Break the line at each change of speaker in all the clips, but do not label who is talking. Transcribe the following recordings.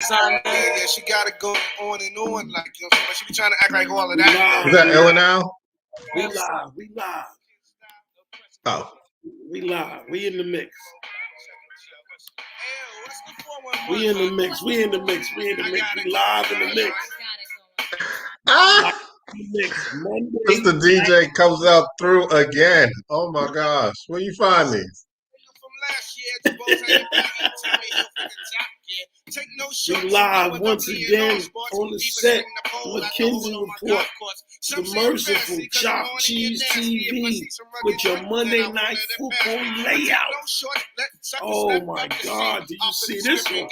Yeah, she gotta go on and on, like but she be trying to act like all of that.
Is that Ellen now?
We live. We live.
Oh,
We live. We in the mix. We in the mix. We in the mix. We in the mix. We live in the mix.
Mr. DJ comes out through again. Oh my gosh, where you find me?
We live once again on the set McKenzie Report, the merciful Chop Cheese TV with your Monday Night Football layout. Oh my God, did you see this one?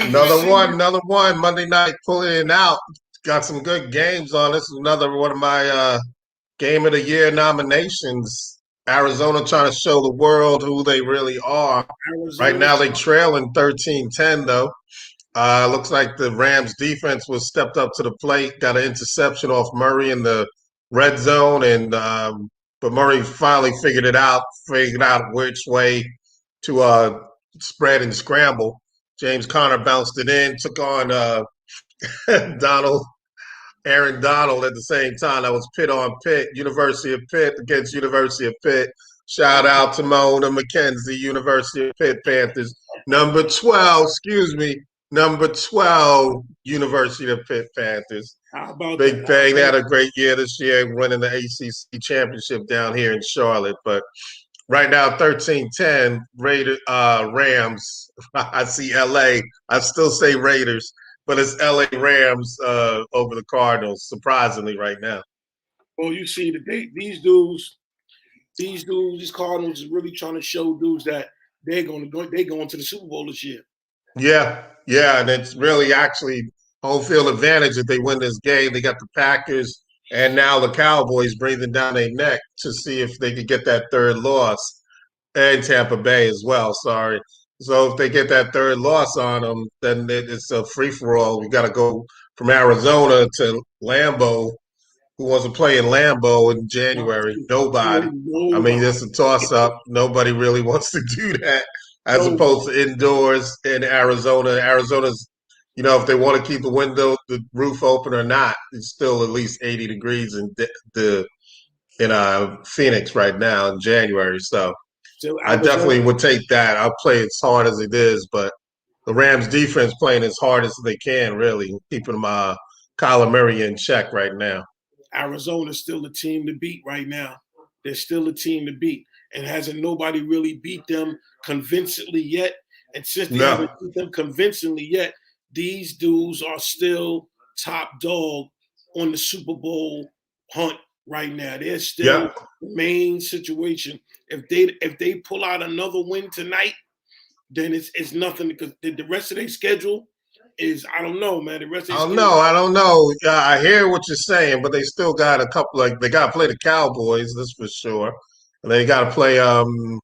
Another one. Monday night pulling it out. Got some good games on. This is another one of my game of the year nominations. Arizona trying to show the world who they really are. Right now they trailing 13-10 though. Looks like the Rams defense was stepped up to the plate, got an interception off Murray in the red zone, and but Murray finally figured out which way to spread and scramble. James Conner bounced it in, took on Aaron Donald at the same time. That was Pitt on Pitt, University of Pitt against University of Pitt. Shout out to Mona McKenzie, University of Pitt Panthers. Number 12, number 12, University of Pitt Panthers.
How about
Big Bang. They had a great year this year, winning the ACC championship down here in Charlotte. But right now, 13-10, Rams. I see LA. I still say Raiders, but it's LA Rams over the Cardinals, surprisingly, right now.
Well, you see, these Cardinals is really trying to show dudes that they're going to the Super Bowl this year.
Yeah, and it's really actually home field advantage if they win this game. They got the Packers and now the Cowboys breathing down their neck to see if they could get that third loss, and Tampa Bay as well. Sorry. So if they get that third loss on them, then it's a free for all. We got to go from Arizona to Lambeau. Who wants to play in Lambeau in January? Nobody. I mean, it's a toss up. Nobody really wants to do that as opposed to indoors in Arizona. Arizona's, if they want to keep the roof open or not, it's still at least 80 degrees in Phoenix right now in January. So I definitely would take that. I'll play as hard as it is, but the Rams defense playing as hard as they can, really, keeping Kyler Murray in check right now.
Arizona's still the team to beat right now. They're still a team to beat. And hasn't nobody really beat them convincingly yet. And since they haven't beat them convincingly yet, these dudes are still top dog on the Super Bowl hunt right now. They're still the main situation. If they pull out another win tonight, then it's nothing, because the rest of their schedule is, I don't know, man. The rest of
I don't know. I hear what you're saying, but they still got a couple. Like they got to play the Cowboys, that's for sure. And they got to play the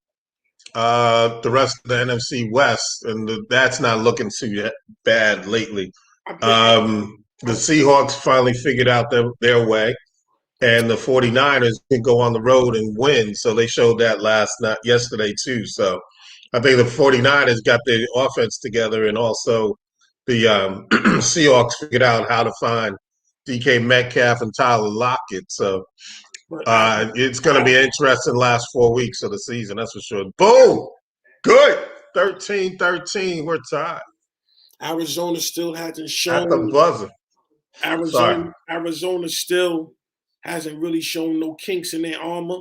rest of the NFC West, and that's not looking too bad lately. The Seahawks finally figured out their way, and the 49ers can go on the road and win. So they showed that yesterday too. So I think the 49ers got their offense together, and also the Seahawks figured out how to find DK Metcalf and Tyler Lockett. So it's going to be an interesting last 4 weeks of the season, that's for sure. Boom! Good! 13-13, we're tied.
Arizona still hasn't shown.
At the buzzer.
Arizona still hasn't really shown no kinks in their armor.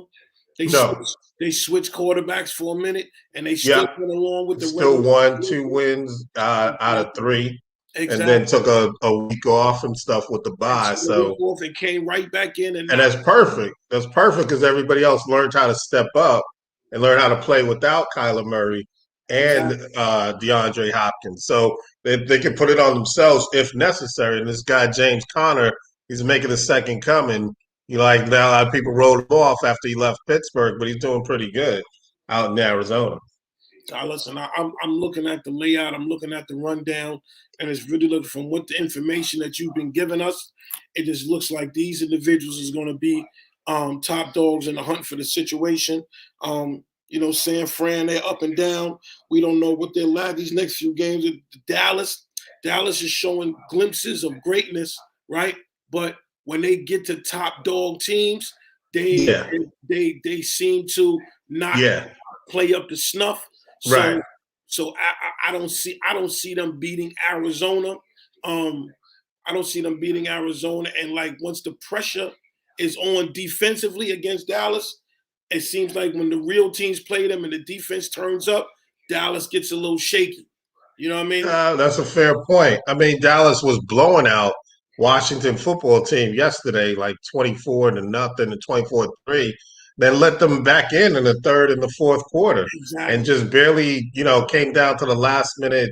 They switched quarterbacks for a minute, and they still went along with the
still won 2 wins out of 3, and then took a week off and stuff with the bye. So
and came right back in, and
that's perfect. That's perfect because everybody else learned how to step up and learn how to play without Kyler Murray and DeAndre Hopkins. So they can put it on themselves if necessary. And this guy James Conner, he's making a second coming. Now a lot of people wrote him off after he left Pittsburgh, but he's doing pretty good out in Arizona.
Listen, I'm looking at the layout, I'm looking at the rundown, and it's really looking from what the information that you've been giving us, it just looks like these individuals is going to be top dogs in the hunt for the situation. San Fran, they're up and down. We don't know what they're like these next few games. Dallas is showing glimpses of greatness, right? But when they get to top dog teams, they seem to not play up to snuff.
Right.
So I don't see them beating Arizona. I don't see them beating Arizona. And like once the pressure is on defensively against Dallas, it seems like when the real teams play them and the defense turns up, Dallas gets a little shaky. You know what I mean?
That's a fair point. I mean, Dallas was blowing out Washington football team yesterday, like 24-0 and 24-3. Then let them back in the third and the fourth quarter, and just barely, came down to the last minute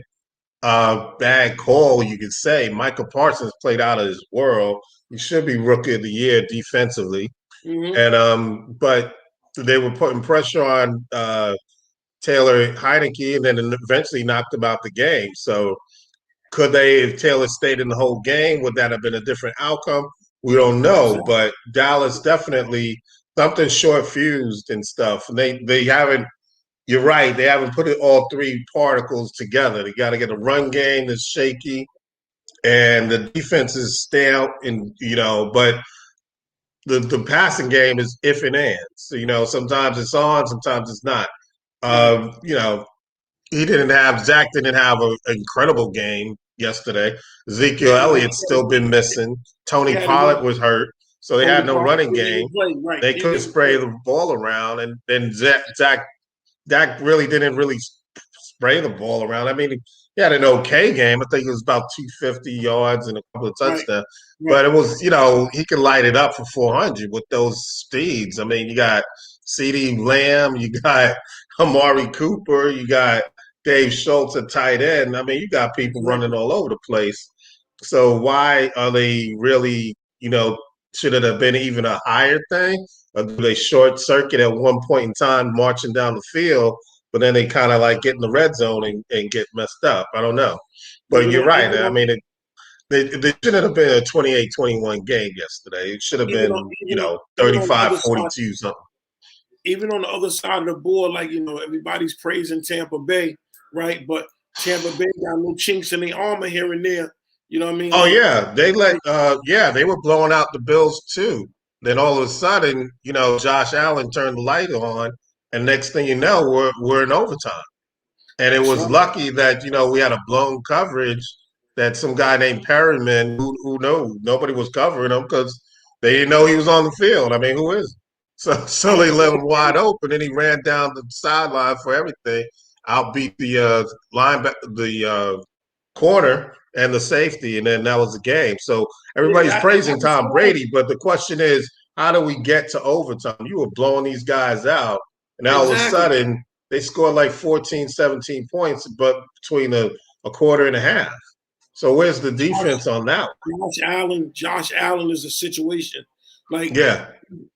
bad call. You could say Michael Parsons played out of his world. He should be rookie of the year defensively, and but they were putting pressure on Taylor Heineke, and then eventually knocked him out the game. So could they, if Taylor stayed in the whole game, would that have been a different outcome? We don't know, but Dallas definitely something short fused and stuff. And they haven't. You're right. They haven't put it all three particles together. They got to get a run game that's shaky, and the defense is stale. And but the passing game is if and ands. So, sometimes it's on, sometimes it's not. Zach didn't have an incredible game yesterday. Ezekiel Elliott's still been missing. Tony Pollard was hurt, so they had no running game. They couldn't spray the ball around, and then Dak really didn't spray the ball around. I mean, he had an okay game. I think it was about 250 yards and a couple of touchdowns. But it was, he could light it up for 400 with those speeds. I mean, you got CeeDee Lamb, you got Amari Cooper, you got Dave Schultz at tight end. I mean, you got people running all over the place. So why are they really, should it have been even a higher thing? Or do they short circuit at one point in time marching down the field, but then they kind of like get in the red zone and get messed up? I don't know. But you're right. I mean, they shouldn't have been a 28-21 game yesterday. It should have been, 35-42 something.
Even on the other side of the board, like, everybody's praising Tampa Bay, right? But Tampa Bay got no chinks in the armor here and there. You know what I mean?
Oh, yeah. They they were blowing out the Bills too. Then all of a sudden, Josh Allen turned the light on, and next thing you know, we're in overtime. And it was lucky that, we had a blown coverage that some guy named Perryman, who knew nobody was covering him because they didn't know he was on the field. I mean, who is? So they left him wide open, and he ran down the sideline for everything. Outbeat the the corner and the safety, and then that was the game. So everybody's praising Tom Brady, but the question is, how do we get to overtime? You were blowing these guys out, and all of a sudden they scored like 14, 17 points, but between a quarter and a half. So where's the defense on that?
Josh Allen is a situation.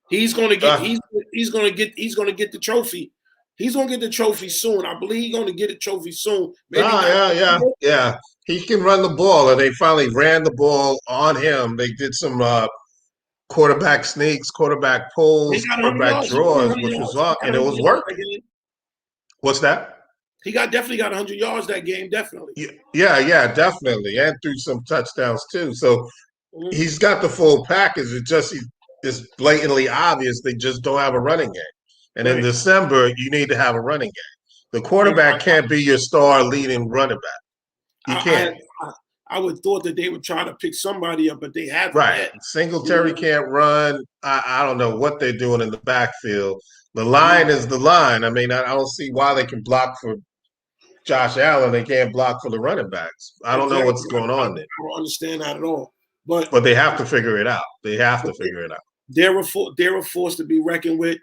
He's gonna get the trophy. He's gonna get the trophy soon. I believe he's gonna get the trophy soon.
Yeah. He can run the ball, and they finally ran the ball on him. They did some quarterback sneaks, quarterback pulls, quarterback draws, which was on, and it was working. What's that?
He definitely got 100 yards that game, definitely.
Yeah, definitely, and threw some touchdowns too. So he's got the full package. It's blatantly obvious they just don't have a running game. And in December, you need to have a running game. The quarterback can't be your star leading running back. He can't.
I would thought that they would try to pick somebody up, but they haven't.
Right. Singletary can't run. I don't know what they're doing in the backfield. The line is the line. I mean, I don't see why they can block for Josh Allen. They can't block for the running backs. I don't know what's going on there.
I don't understand that at all. But
they have to figure it out. They're a
force to be reckoned with.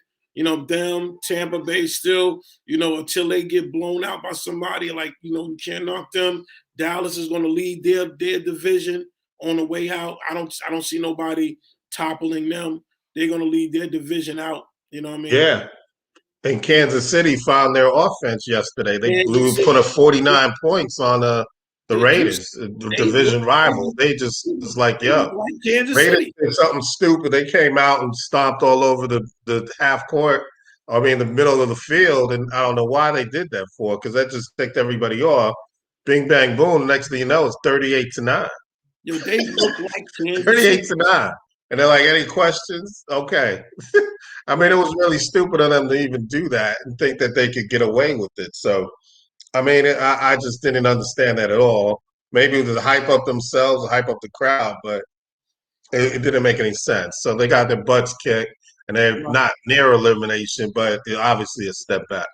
Them, Tampa Bay still, until they get blown out by somebody, like, you can't knock them. Dallas is going to lead their division on the way out. I don't see nobody toppling them. They're going to lead their division out. You know what I mean?
Yeah. And Kansas City found their offense yesterday. They put a 49 points on the Raiders, the division rival. They just was like, Raiders did something stupid. They came out and stomped all over the half court I mean, in the middle of the field, and I don't know why they did that for, because that just ticked everybody off. Bing, bang, boom. Next thing you know, it's 38-9.
Yo, they look like Kansas
38
City.
to 9. And they're like, any questions? Okay. I mean, it was really stupid of them to even do that and think that they could get away with it. So, I mean, I just didn't understand that at all. Maybe it was to hype up themselves, hype up the crowd, but it didn't make any sense. So they got their butts kicked, and they're
Right.
not near elimination, but they're obviously a step back.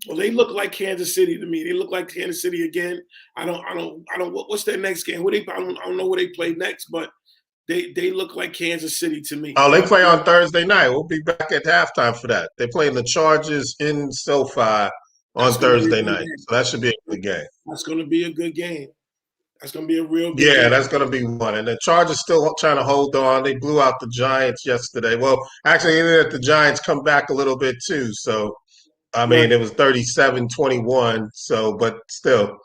Well, they look like Kansas City to me. They look like Kansas City again. I don't. What's their next game? I don't know where they play next, but they look like Kansas City to me.
Oh, they play on Thursday night. We'll be back at halftime for that. They're playing the Chargers in SoFi on
That's going to be a
Thursday
good
night.
game.
So that should be a good game.
That's going to be a good game. That's going to be a real good
Yeah,
game.
that's going to be one. And the Chargers still trying to hold on. They blew out the Giants yesterday. Well, actually, they let the Giants come back a little bit too. So, I mean,
Right.
it was 37-21. So, but still,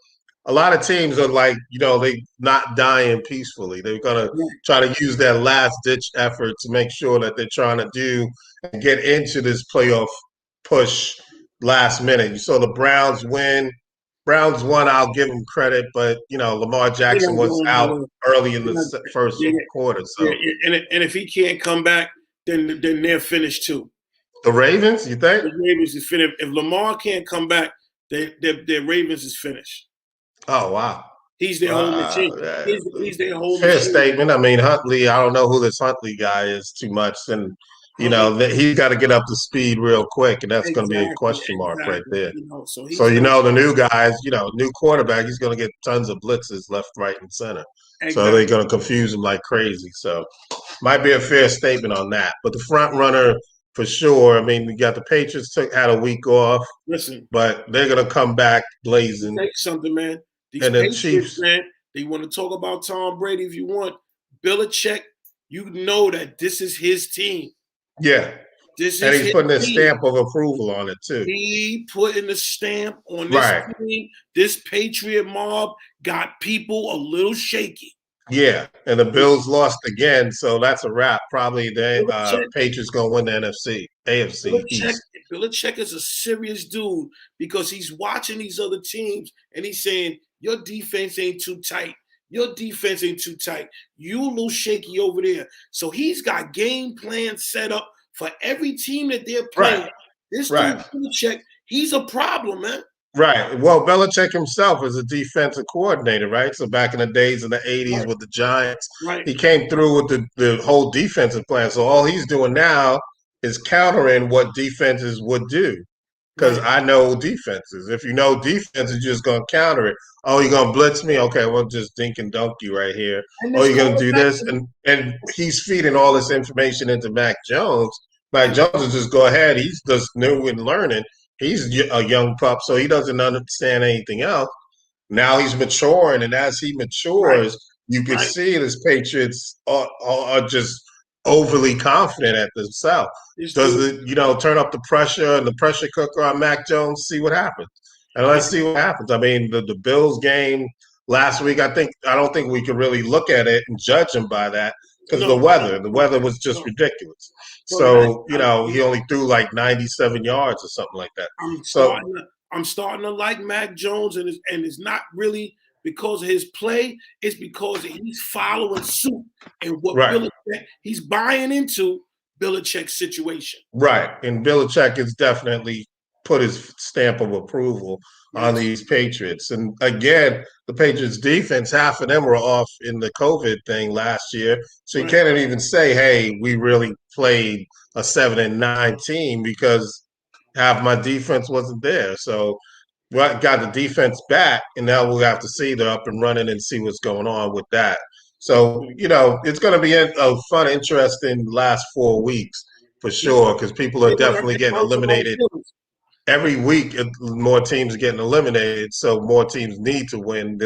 a lot of teams are like, they not dying peacefully. They're going to
Right.
try to use that last ditch effort to make sure that they're trying to do and get into this playoff push last minute. You saw the Browns win. Browns won, I'll give them credit, but Lamar
They're
Jackson
not
was
going
out
nowhere.
early in
They're
the
not-
first
they-
quarter.
yeah,
So
and if he can't come back, then they're finished too.
the Ravens, you think?
The Ravens is finished. If Lamar can't come back, their Ravens is finished.
Oh wow.
He's their whole machine.
Yeah.
He's their whole
Fair
machine.
statement. I mean, Huntley, I don't know who this Huntley guy is too much. And, he's got to get up to speed real quick. And that's going to be a question mark right there.
So
So, the new guys, new quarterback, he's going to get tons of blitzes left, right, and center. So they're going to confuse him like crazy. So might be a fair statement on that. But the front runner, for sure, I mean, we got the Patriots had a week off.
Listen,
but they're going to come back blazing.
Take something, man. These
and the
Patriots,
Chiefs,
man, they want to talk about Tom Brady if you want. Belichick, you know that this is his team.
Yeah.
This
and
is
he's putting his stamp of approval on it, too.
He putting the stamp on this team. This Patriot mob got people a little shaky.
Yeah, and the Bills lost again, so that's a wrap. Probably the Patriots going to win the AFC East.
Belichick is a serious dude because he's watching these other teams and he's saying, your defense ain't too tight. Your defense ain't too tight. You a little shaky over there. So he's got game plans set up for every team that they're playing.
Right.
This dude, Belichick, he's a problem, man.
Right. Well, Belichick himself is a defensive coordinator, right? So back in the days in the 80s with the Giants, he came through with the whole defensive plan. So all he's doing now is countering what defenses would do. Because I know defenses. If you know defenses, you're just going to counter it. Oh, you're going to blitz me? Okay, well, just dink and dunk you right here. Oh, you're going to do this? And he's feeding all this information into Mac Jones. Mac Jones is just go ahead. He's just new and learning. He's a young pup, so he doesn't understand anything else. Now he's maturing, and as he matures, you can see this Patriots are just overly confident at themselves. Does it, turn up the pressure and the pressure cooker on Mac Jones? See what happens, and let's see what happens. I mean, the Bills game last week, I don't think we can really look at it and judge him by that because the weather was just ridiculous. So he only threw like 97 yards or something like that.
I'm starting to like Mac Jones, and it's not really because of his play. It's because he's following suit and what Belichick, he's buying into Belichick's situation.
Right, and Belichick has definitely put his stamp of approval on these Patriots. And again, the Patriots defense, half of them were off in the COVID thing last year. So you can't even say, hey, we really played a 7-9 team because half my defense wasn't there. So we got the defense back, and now we'll have to see they're up and running and see what's going on with that. So, it's going to be a fun, interesting last 4 weeks for sure because people are definitely getting eliminated. Every week, more teams are getting eliminated, so more teams need to win.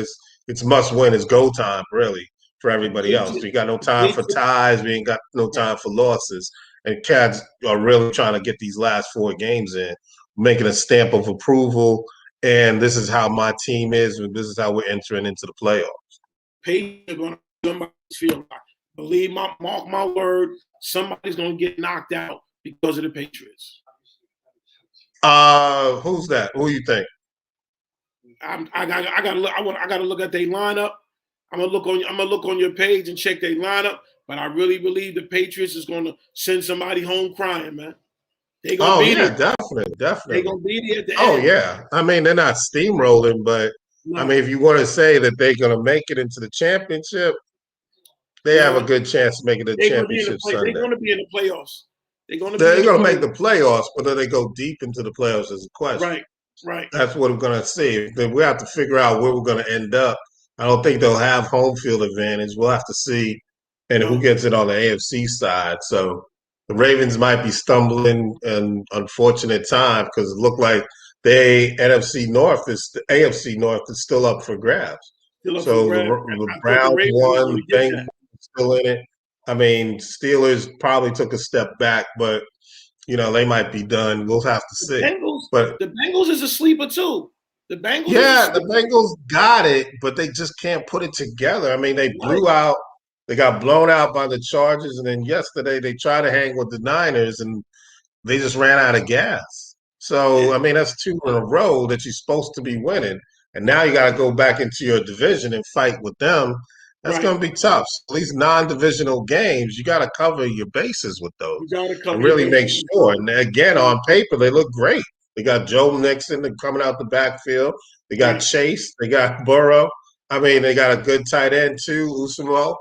It's must win. It's go time, really, for everybody else. We got no time for ties. We ain't got no time for losses. And Cats are really trying to get these last 4 games in, making a stamp of approval. And this is how my team is, and this is how we're entering into the playoffs.
Patriots are going to somebody's field. Mark my word, somebody's going to get knocked out because of the Patriots.
Who's that? Who you think?
I gotta look at their lineup. I'm gonna look on your page and check their lineup. But I really believe the Patriots is gonna send somebody home crying, man. They gonna
Oh
be
yeah,
there.
definitely,
They
definitely.
gonna be there at the
Oh
end.
yeah. I mean, they're not steamrolling, but I
No,
mean, if you want to say that they're going to make it into the championship, they have a
no,
good chance of making the
they're gonna be in the
championship
play. They're
Sunday.
gonna be in the playoffs. They're gonna be
They're
in the
going to make the
playoffs.
playoffs, but do they go deep into the playoffs is a question.
Right, right,
That's what we're going to see. Then we have to figure out where we're going to end up. I don't think they'll have home field advantage. We'll have to see, and who
no,
gets it on the AFC side. So the Ravens might be stumbling in unfortunate time because it looked like the AFC North is still up for grabs.
still up for
So
grabs.
the
I thought the
Browns
Ravens was
won,
gonna
the
get
Bengals
that.
still in it. I mean, Steelers probably took a step back, but they might be done. We'll have to
The
see.
Bengals,
But
the Bengals is a sleeper too. The Bengals is a
yeah, the
sleeper.
Bengals got it, but they just can't put it together. I mean,
Right,
they got blown out by the Chargers, and then yesterday they tried to hang with the Niners, and they just ran out of gas.
yeah,
So, I mean, that's two in a row that you're supposed to be winning. And now you got to go back into your division and fight with them. That's
right.
going to be tough. So these non-divisional games, you got to cover your bases with those
You gotta
and
cover your
really make
bases.
sure. And again, on paper, they look great. They got Joe Mixon coming out the backfield. They got
Right,
Chase. They got Burrow. I mean, they got a good tight end too, Usamo.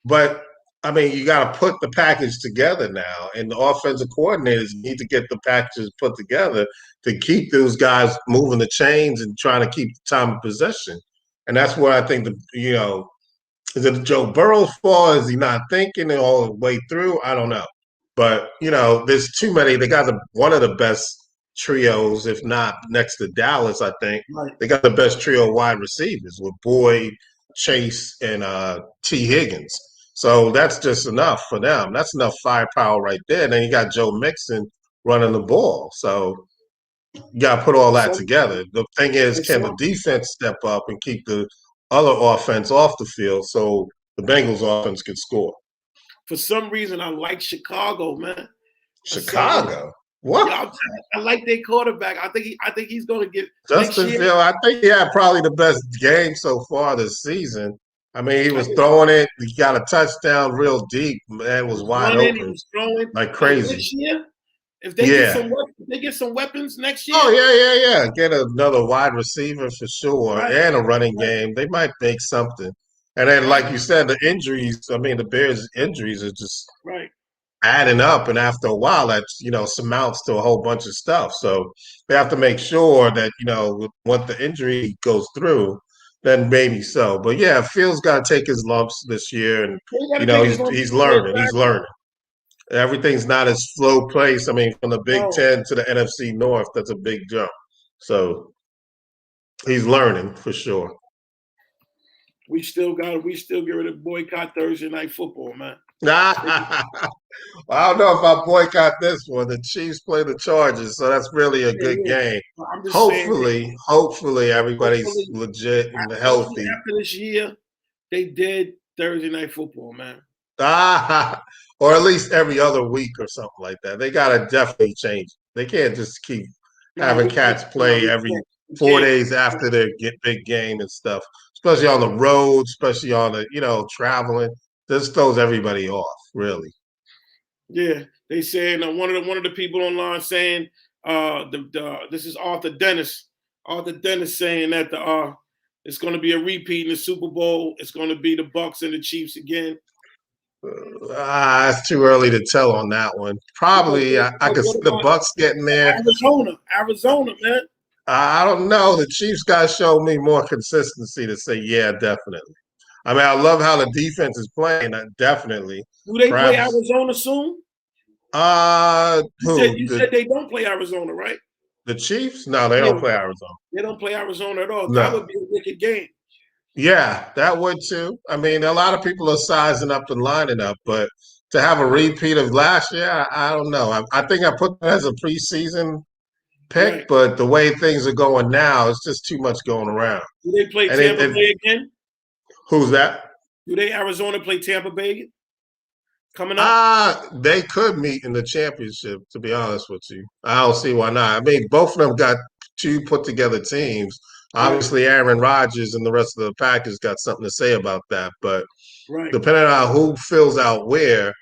But I mean, you got to put the package together now, and the offensive coordinators need to get the packages put together to keep those guys moving the chains and trying to keep the time of possession. And that's where I think is it Joe Burrow's fault? Is he not thinking it all the way through? I don't know. But, there's too many. They got one of the best trios, if not next to Dallas, I think.
right.
They got the best trio of wide receivers with Boyd, Chase, and T. Higgins. So that's just enough for them. That's enough firepower right there. And then you got Joe Mixon running the ball. So you got to put all that
Some
together. The thing is,
and
can the
some
defense step up and keep the other offense off the field so the Bengals offense can score?
for some reason I like Chicago, man. For some reason.
Chicago. What?
Yeah, I like their quarterback. I think he's gonna get next
Justin
year.
Field, I think he had probably the best game so far this season. I mean, he
I
was
think
throwing it. He got a touchdown real deep. Man
he
was
was
wide
running, he
open
was throwing.
like
But
crazy.
next year, if
Yeah.
they get some weapons next
Oh,
year,
yeah. Get another wide receiver for sure
right,
and a running
right,
game. They might make something. And then,
right,
like you said, the injuries, I mean, the Bears' injuries are just
right.
adding up. And after a while, that, amounts to a whole bunch of stuff. So they have to make sure that, when the injury goes through, then maybe so. But yeah, Fields got to take his lumps this year. And,
They gotta take his lumps.
he's
Yeah,
learning. He's
exactly.
learning. Everything's not as slow pace. I mean, from the Big
No,
Ten to the NFC North, that's a big jump. So he's learning for sure.
we still get rid of boycott Thursday night football, man.
I don't know if I boycott this one. The Chiefs play the Chargers, so that's really a
Yeah,
good
yeah.
game.
I'm just saying.
Hopefully everybody's
Hopefully,
legit and
hopefully
healthy.
after this year, they did Thursday night football, man.
Or at least every other week or something like that. They gotta definitely change. They can't just keep
No,
having cats play every
we
4 days after their big game and stuff, especially on the road, especially on the traveling. This throws everybody off, really.
Yeah, they said one of the people online saying this is Arthur Dennis. Arthur Dennis saying that it's going to be a repeat in the Super Bowl. It's going to be the Bucks and the Chiefs again.
It's too early to tell on that one. Probably, I could see the Bucks getting there.
Arizona, man.
I don't know. The Chiefs got to show me more consistency to say, yeah, definitely. I mean, I love how the defense is playing. Definitely.
Do they play
Perhaps.
Arizona soon? You said they don't play Arizona, right?
The Chiefs? No, they don't play Arizona.
They don't play Arizona at all.
No.
That would be a wicked game.
Yeah, that would too. I mean, a lot of people are sizing up and lining up, but to have a repeat of last year, I don't know. I think I put that as a preseason pick,
Right.
but the way things are going now, it's just too much going around.
Do they play
And
Tampa Bay again?
who's that?
Do they Arizona play Tampa Bay? coming up?
They could meet in the championship, to be honest with you. I don't see why not. I mean, both of them got two put together teams. Obviously, Aaron Rodgers and the rest of the Packers got something to say about that. But depending on who fills out where,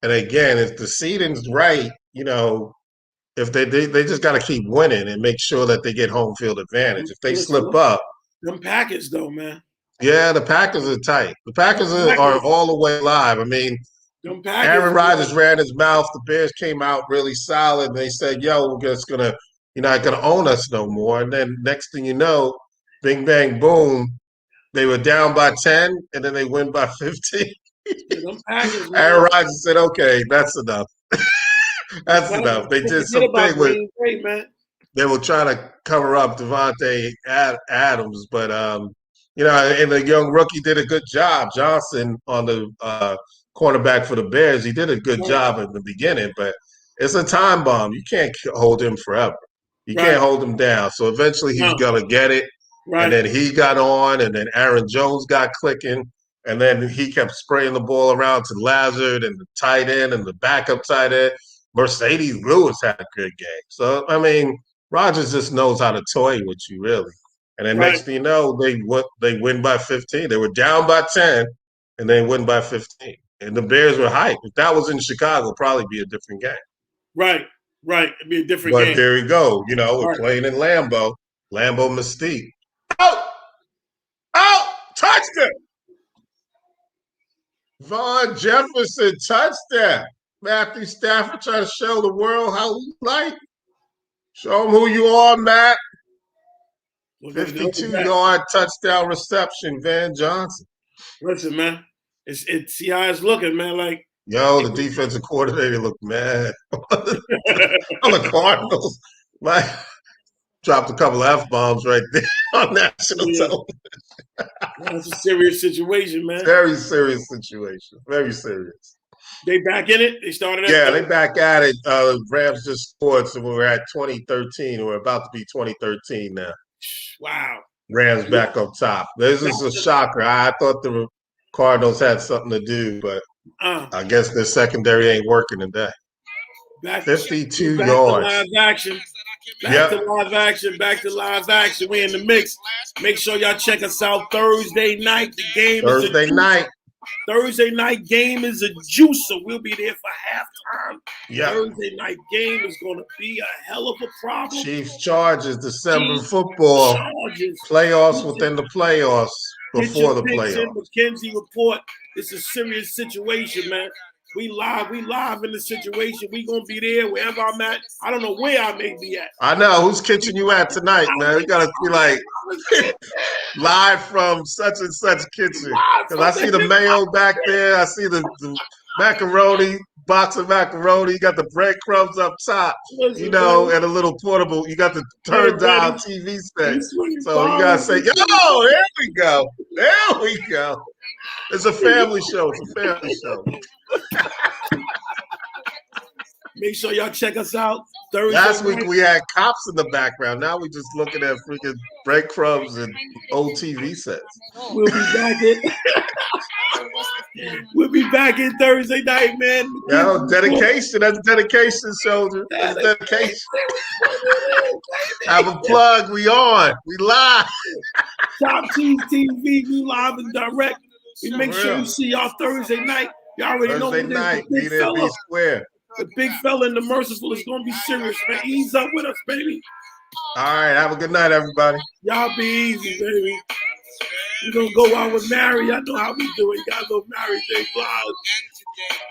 and again, if the seeding's right, if they just got to keep winning and make sure that they get home field advantage. If they slip up,
them Packers though, man.
Yeah, the Packers are tight. The Packers are all the way live. I mean, Aaron Rodgers ran his mouth. The Bears came out really solid. They said, "Yo, we're just gonna, you're not gonna own us no more." And then next thing you know, bing bang boom, they were down by 10, and then they win by 15. Aaron Rodgers said, "Okay, that's enough. That's enough." They did something with. They were trying to cover up Devontae Adams, but and the young rookie did a good job. Johnson on the cornerback for the Bears, he did a good job at the beginning, but it's a time bomb. You can't hold him forever. You can't hold him down. So eventually he's going to get it. And then he got on, and then Aaron Jones got clicking, and then he kept spraying the ball around to Lazard and the tight end and the backup tight end. Mercedes Lewis had a good game. So, I mean, Rodgers just knows how to toy with you, really. And then next thing you know, they win by 15. They were down by 10, and they win by 15. And the Bears were hyped. If that was in Chicago, it'd probably be a different game.
Right. It'd be a different game.
But there you go. We're playing in Lambeau. Lambeau Mystique. Oh! Touchdown! Vaughn Jefferson, touchdown. Matthew Stafford trying to show the world how he like. Show them who you are, Matt. 52-yard touchdown reception, Van Johnson.
Listen, man. It's see how it's looking, man. Like,
the defensive coordinator looked mad on the Cardinals. Like, dropped a couple of F-bombs right there on national television.
That's a serious situation, man.
Very serious situation. Very serious.
They back in it? They started at
they back at it. Rams just scored, so we're at 2013. We're about to be 2013 now.
Wow.
Rams back up top. This is a shocker. I thought the Cardinals had something to do, but I guess their secondary ain't working today. 52 yards.
Live action. Back to live action. We're in the mix. Make sure y'all check us out Thursday night. The game Thursday night game is a juicer. We'll be there for halftime. Thursday night game is going to be a hell of a problem.
Chiefs Chargers, December football. Playoffs within the playoffs before the playoffs.
McKenzie report. It's a serious situation, man. We live in the situation. We gonna be there wherever I'm at. I don't know where I may be at.
I know whose kitchen you at tonight, man. We gotta be like live from such and such kitchen. Because I see the mayo back there. I see the macaroni, box of macaroni. You got the breadcrumbs up top, and a little portable. You got the turn down TV set. So you gotta say, "Yo, there we go, there we go." It's a family show. It's a family show.
Make sure y'all check us out Thursday.
Last week we had cops in the background. Now we just looking at freaking breadcrumbs and old TV sets.
We'll be back in Thursday night, man.
Dedication. That's dedication, soldier. That's dedication. Have a plug. We on. We live.
Top Cheese TV. We live and direct. We make sure you see y'all Thursday night. Y'all already know
Thursday night. Be there, be square.
The big fella in the Merciful is going to be serious, man. Ease up with us, baby.
All right. Have a good night, everybody.
Y'all be easy, baby. We're going to go out with Mary. I know how we do it. Y'all go Mary J. Blige.